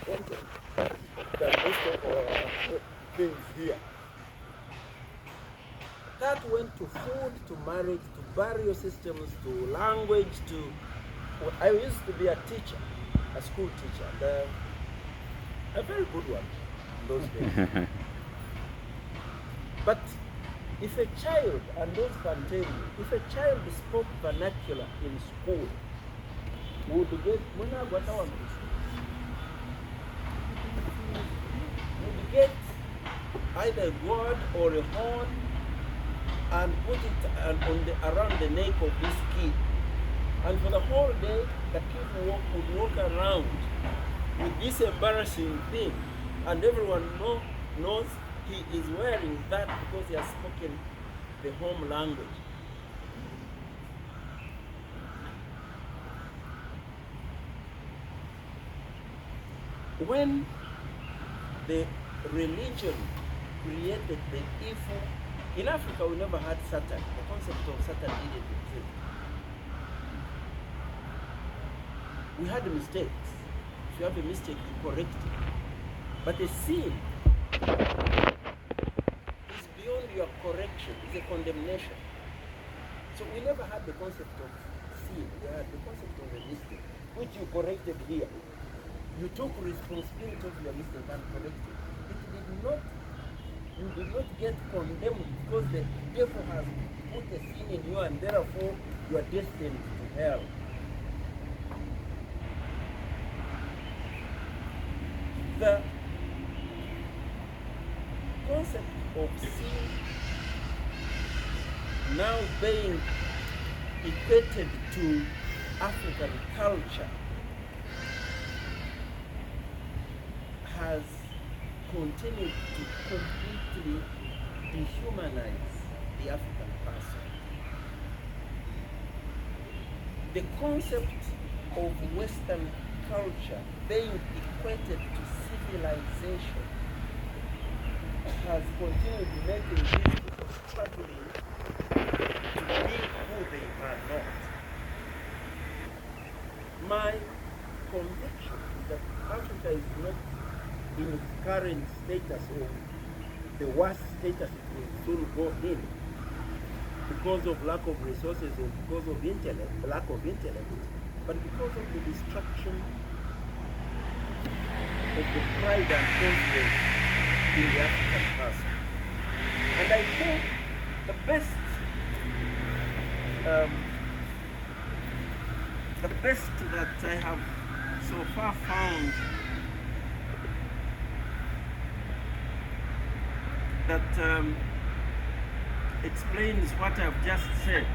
content than most of our things here. That went to food, to marriage, to burial systems, to language, to... I used to be a teacher, a school teacher, and a very good one in those days. But if a child, and those can tell you, if a child spoke vernacular in school, would get either a gourd or a horn and put it around the neck of this kid. And for the whole day, the kid would walk around with this embarrassing thing. And everyone knows he is wearing that because he has spoken the home language. When the religion created the evil, in Africa we never had Satan. The concept of Satan didn't exist. We had mistakes. If you have a mistake, you correct it. But the sin is beyond your correction, it's a condemnation. So we never had the concept of sin. We had the concept of a mistake, which you corrected here. You took responsibility of your mistake and corrected. You did not get condemned because the devil has put a sin in you and therefore you are destined to hell. The concept of sin now being equated to African culture has continued to completely dehumanize the African person. The concept of Western culture being equated to civilization has continued making these people struggling to be who they are not. My conviction is that Africa is not in its current status or the worst status it will soon go in because of lack of resources or because of lack of intellect, but because of the destruction of the pride and confidence in the African person. And I think the best that I have so far found that explains what I've just said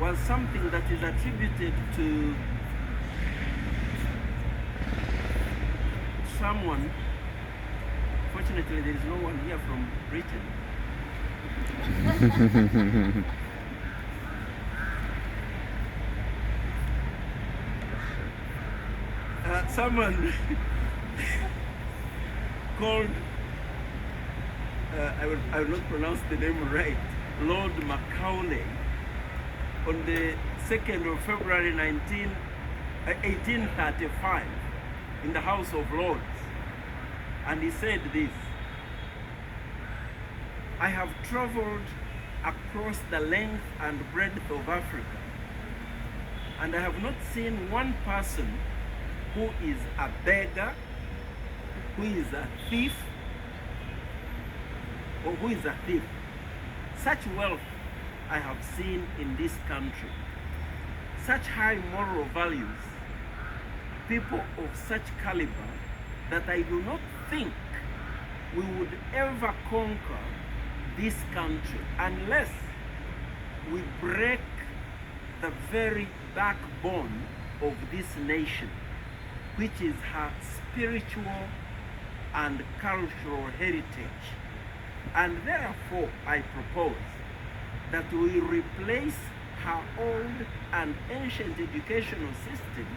was something that is attributed to someone. Fortunately, there is no one here from Britain. Someone called, I will not pronounce the name right, Lord Macaulay, on the 2nd of February 1835 in the House of Lords. And he said this: I have traveled across the length and breadth of Africa, and I have not seen one person who is a beggar, who is a thief, or who is a thief. Such wealth I have seen in this country, such high moral values, people of such caliber, that I do not think we would ever conquer this country unless we break the very backbone of this nation, which is her spiritual and cultural heritage. And therefore, I propose that we replace her old and ancient educational system,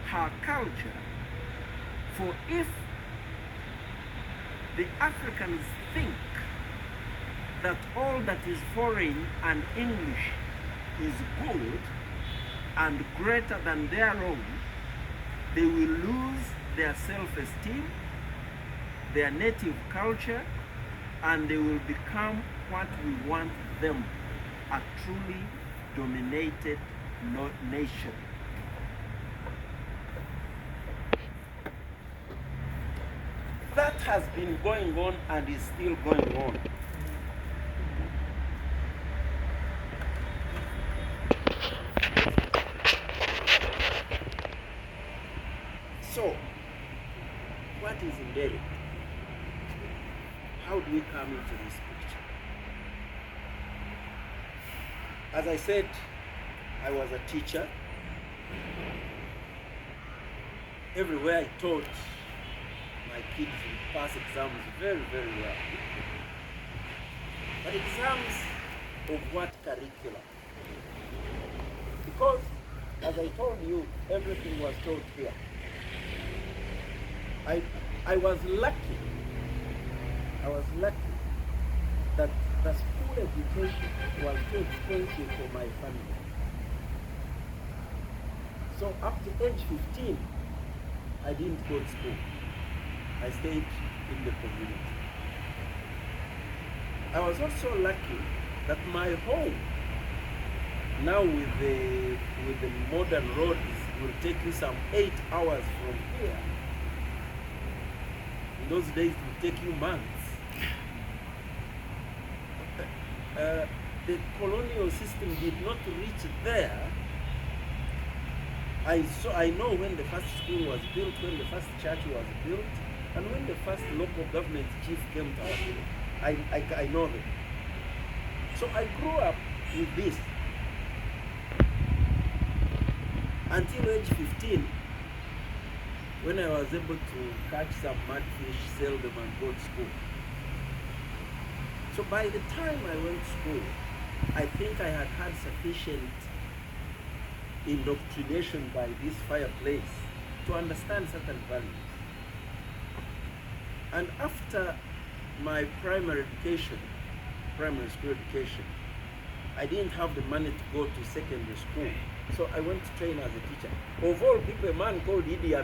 her culture, for if the Africans think that all that is foreign and English is good and greater than their own, they will lose their self-esteem, their native culture, and they will become what we want them, a truly dominated nation. That has been going on and is still going on. So, what is Ndere? How do we come into this picture? As I said, I was a teacher. Everywhere I taught, my kids would pass exams very, very well. But exams of what curriculum? Because, as I told you, everything was taught here. I was lucky that the school education was too expensive for my family. So up to age 15, I didn't go to school. I stayed in the community. I was also lucky that my home, now with the modern roads, will take you some 8 hours from here. In those days, it would take you months. The colonial system did not reach there. I know when the first school was built, when the first church was built, and when the first local government chief came to our village. I know them. So I grew up with this until age 15, when I was able to catch some mudfish, sell them, and go to school. So by the time I went to school, I think I had had sufficient indoctrination by this fireplace to understand certain values. And after my primary school education, I didn't have the money to go to secondary school. So I went to train as a teacher. Of all people, a man called Idi